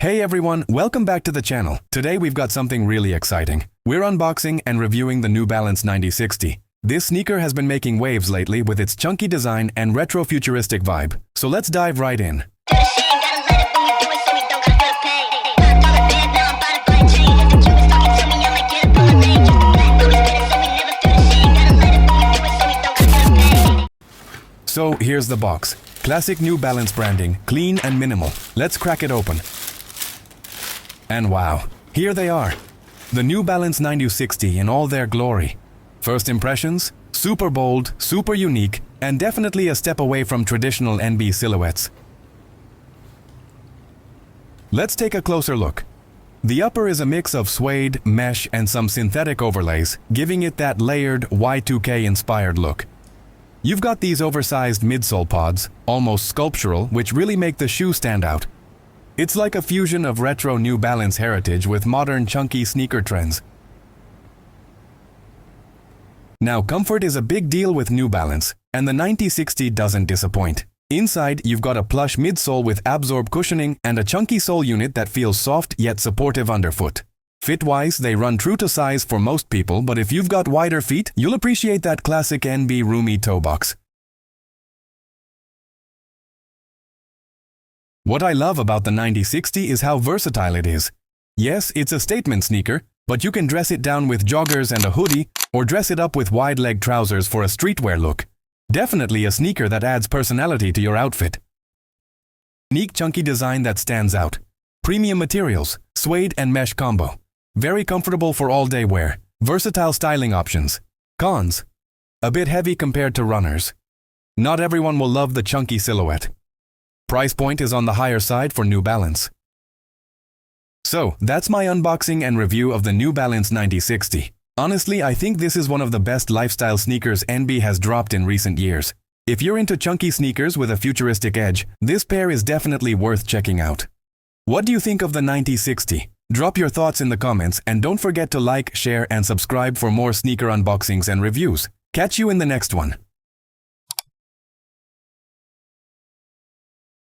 Hey everyone, welcome back to the channel. Today we've got something really exciting. We're unboxing and reviewing the New Balance 9060. This sneaker has been making waves lately with its chunky design and retro futuristic vibe. So let's dive right in. So here's the box. Classic New Balance branding, clean and minimal. Let's crack it open. And wow, here they are. The New Balance 9060 in all their glory. First impressions? Super bold, super unique, and definitely a step away from traditional NB silhouettes. Let's take a closer look. The upper is a mix of suede, mesh, and some synthetic overlays, giving it that layered Y2K-inspired look. You've got these oversized midsole pods, almost sculptural, which really make the shoe stand out. It's like a fusion of retro New Balance heritage with modern chunky sneaker trends. Now, comfort is a big deal with New Balance, and the 9060 doesn't disappoint. Inside, you've got a plush midsole with absorb cushioning and a chunky sole unit that feels soft yet supportive underfoot. Fit-wise, they run true to size for most people, but if you've got wider feet, you'll appreciate that classic NB roomy toe box. What I love about the 9060 is how versatile it is. Yes, it's a statement sneaker, but you can dress it down with joggers and a hoodie, or dress it up with wide-leg trousers for a streetwear look. Definitely a sneaker that adds personality to your outfit. Unique chunky design that stands out. Premium materials, suede and mesh combo. Very comfortable for all-day wear. Versatile styling options. Cons: a bit heavy compared to runners. Not everyone will love the chunky silhouette. Price point is on the higher side for New Balance. So, that's my unboxing and review of the New Balance 9060. Honestly, I think this is one of the best lifestyle sneakers NB has dropped in recent years. If you're into chunky sneakers with a futuristic edge, this pair is definitely worth checking out. What do you think of the 9060? Drop your thoughts in the comments and don't forget to like, share, and subscribe for more sneaker unboxings and reviews. Catch you in the next one.